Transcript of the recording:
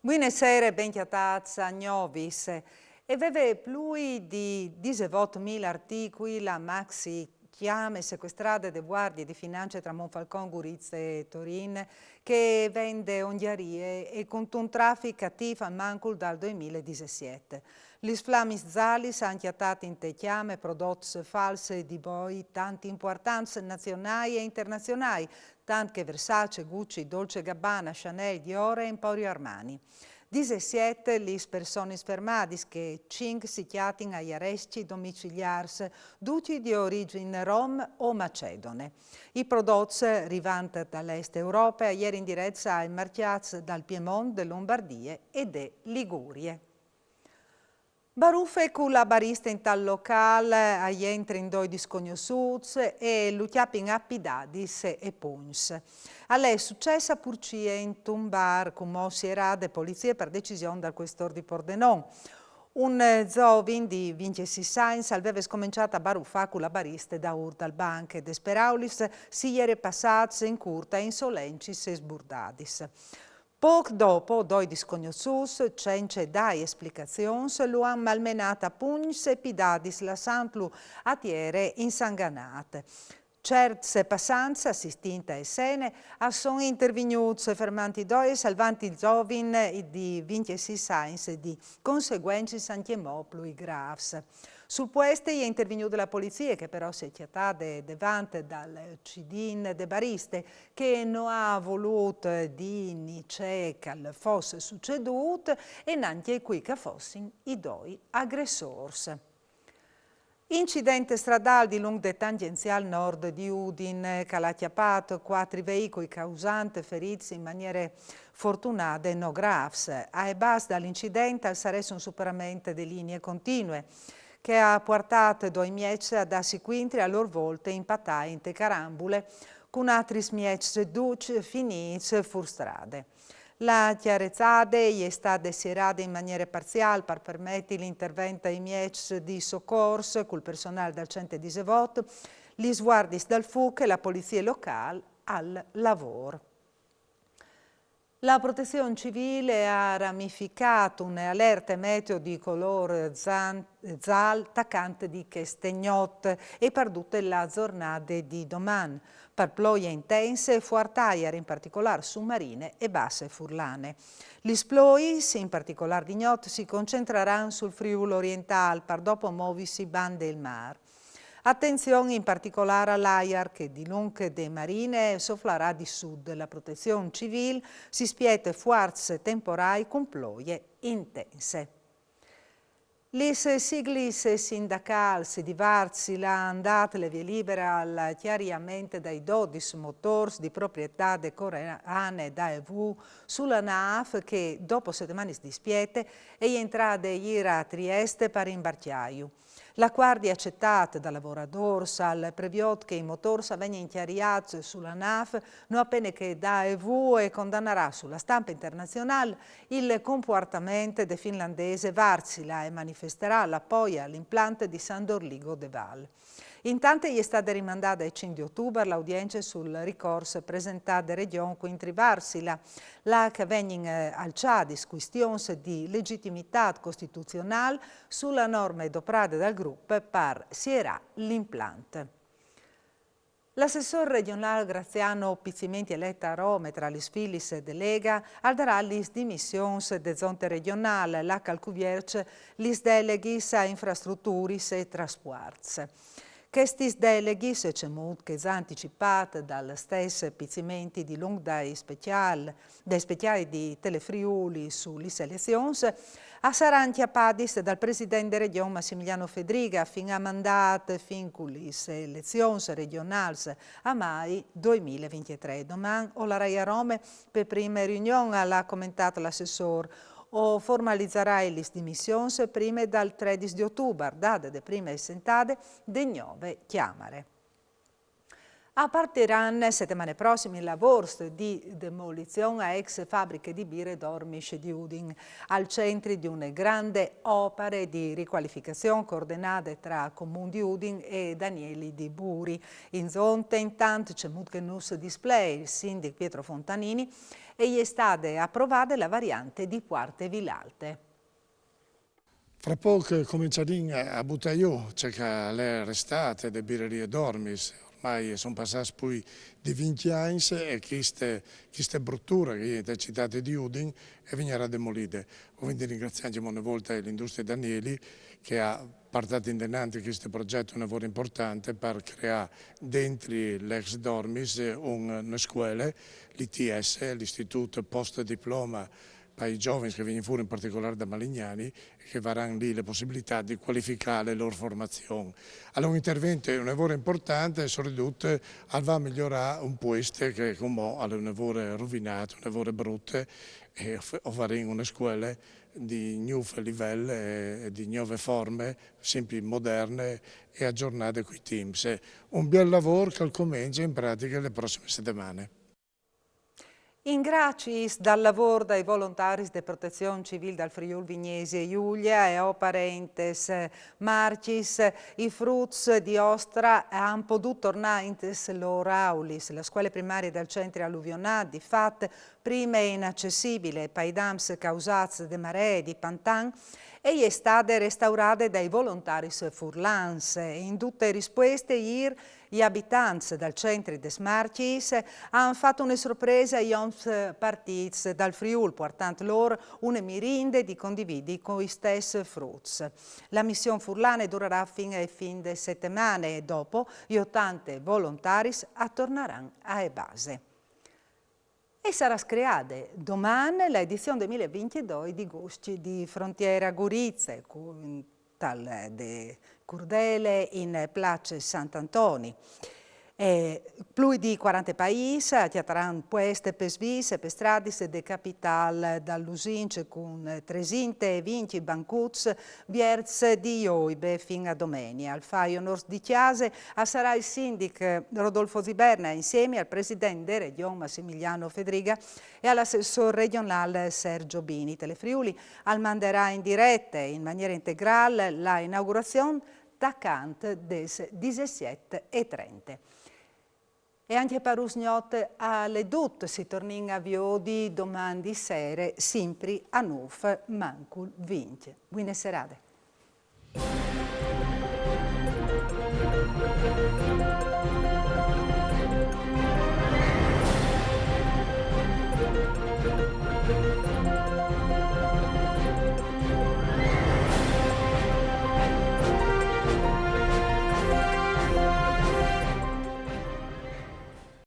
Buonasera, ben chiatati a Novis. E veve plui di 18.000 articoli la maxi chiame sequestrate de guardie di finanze tra Monfalcone, Gurizia e Torin che vende ondiarie e con un traffico attivo a Mancul dal 2017. Gli flamis zalis hanno chiatato in te chiame prodotti falsi di poi tanti importanti nazionali e internazionali, tanto che Versace, Gucci, Dolce Gabbana, Chanel, Dior e Emporio Armani. 17 le persone fermate che 5 si chiatin agli arresti domiciliari, tutti di origine rom o macedone. I prodotti arrivanti dall'est Europa ieri in diretta ai marciati dal Piemonte, Lombardia e de Ligurie. Baruffe con la barista in tal locale, agli entri in doi disconosciuti e l'uchiapping appidadis e puns. A lei è successa purcie in un bar con mossi e rade polizie per decisione dal questor di Pordenone. Un giovane di 26 anni aveva scominciato a baruffare con la barista da urta al banco e Speraulis si era passato in curta insolencis e sburdadis. Poco dopo, due disconosciuti, senza dare esplicazioni, lo hanno malmenato a pugni e pidadis lasciandolo a tiere insanganate. Certe passanze, assistite a scene, sono intervenuti fermanti due salvanti il giovane di 26 anni di conseguenze anche molto gravi. Sul posto è intervenuta la polizia che però si è chiatata davanti dal cidin de bariste che non ha voluto dire che fosse succeduto e neanche qui che fossero i due aggressori. Incidente stradale di lungo tangenziale nord di Udine che ha chiappato 4 veicoli causanti feriti in maniera fortunata e non gravi. A base dall'incidente sarà un superamento delle linee continue che ha portato due mieci ad assequintri a loro volta impattare in carambule con altri mieci duci finiti frustrate. La chiarezzata è stata sierata in maniera parziale per permettere l'intervento ai mieci di soccorso col personale del 118, gli sguardi dal FUC e la polizia locale al lavoro. La protezione civile ha ramificato un'allerta meteo di colore giallo taccante di Chestegnot e perduta la giornata di domani, per ploie intense e fuartaiere, in particolare su marine e basse furlane. Gli splois, in particolare di Gnot, si concentreranno sul Friuli orientale, per dopo muoversi bande il mare. Attenzione in particolare all'AIAR che di lungo de marine sofflerà di sud. La protezione civile si spiete forze temporali con ploie intense. Le sigle sindacali diverse l'hanno dato le vie libere al chiariamente dai 12 motori di proprietà de coreane da EV sulla NAF che dopo settimane di spiete è entrata ieri a Trieste per imbarchiaio. La guardia accettata da lavoratori al previot che i motori vengono chiariati sulla NAF non appena che da EV e condannerà sulla stampa internazionale il comportamento del finlandese Varsila e manifesterà l'appoggio all'impianto di San Dorligo de Val. Intanto è stata rimandata il 5 ottobre l'audienza sul ricorso presentato da Regione contro Varsila, la che viene alciata questioni di legittimità costituzionale sulla norma adoperata dal gruppo per sierà l'impianto. L'assessore regionale Graziano Pizzimenti eletta a Roma tra gli sfilis de Lega darà le dimissioni de zonte regionale, la calcuvierce lis deleghis a infrastrutturis e trasporti. Questi deleghi, che sono anticipati dalle stesse Pizzimenti di lungo dai speciali di Telefriuli sulle selezioni, saranno chiappati dal presidente regione Massimiliano Fedriga fino a mandato fin con le elezioni regionali a mai 2023. Domani o la Rai a Roma per prima riunione l'ha commentato l'assessore o formalizzerà le dimissioni prima dal 13 di ottobre, data le prime sentate di 9 chiamare. A partiranno settimane prossime i lavori di demolizione a ex fabbriche di birre Dormisch di Udin, al centro di una grande opera di riqualificazione coordinate tra Comune di Udin e Danieli di Buri. In zonte intanto c'è Mutgenus Display, il sindaco Pietro Fontanini, e gli è stata approvata la variante di Quarte Villalte. Fra poco cominceremo a buttare giù, c'è le restate delle birrerie Dormis. Ormai sono passati poi di 20 anni e queste brutture che sono citate di Udin e vengono demolite. Quindi ringraziamo una volta l'industria Danieli che ha portato in denanti questo progetto, un lavoro importante per creare dentro l'ex Dormis una scuola, l'ITS, l'Istituto Post Diploma per i giovani che vengono fuori in particolare da Malignani e che avranno lì le possibilità di qualificare le loro formazioni. Allora un intervento è un lavoro importante e soprattutto va a migliorare un posto che come è un lavoro rovinato, un lavoro brutto e offrire una scuola di nuovo livello e di nuove forme, sempre moderne e aggiornate con i teams. Un bel lavoro che comincia in pratica le prossime settimane. In gracis dal lavoro dai volontari di protezione civile dal Friuli Vignesi e Giulia e o parentes marcis, i frutti di Ostra hanno potuto tornare in loro aulis. La scuola primaria del centro alluvionale, di fatto, prima è inaccessibile per i dams causati da maree di pantan e è stata restaurata dai volontari furlans. In tutte le risposte, gli abitanti del centro di Smarchis hanno fatto una sorpresa agli partiti dal Friuli, portando loro una mirinde di condividi con i stessi frutti. La missione furlane durerà fino ai fine settimana e dopo gli 80 volontari torneranno a base. E sarà creata domani l'edizione 2022 di Gusti di Frontiera Gurizze, tal de Curdele in Place Sant'Antoni. Più di 40 paesi attiatteranno queste per svise, per strade de capital dall'Usince con 320 bancuts vierz di Ioibe fino a domenica. Al Faio Nord di Chiase sarà il sindaco Rodolfo Ziberna insieme al presidente della regione Massimiliano Fedriga e all'assessore regionale Sergio Bini. Telefriuli manderà in diretta in maniera integrale la inaugurazione da Cant des 17:30. E anche per Usgnot alle Dut si torna a Viodi domani sera, sempre a Nuf, Mancul 20. Buone serate.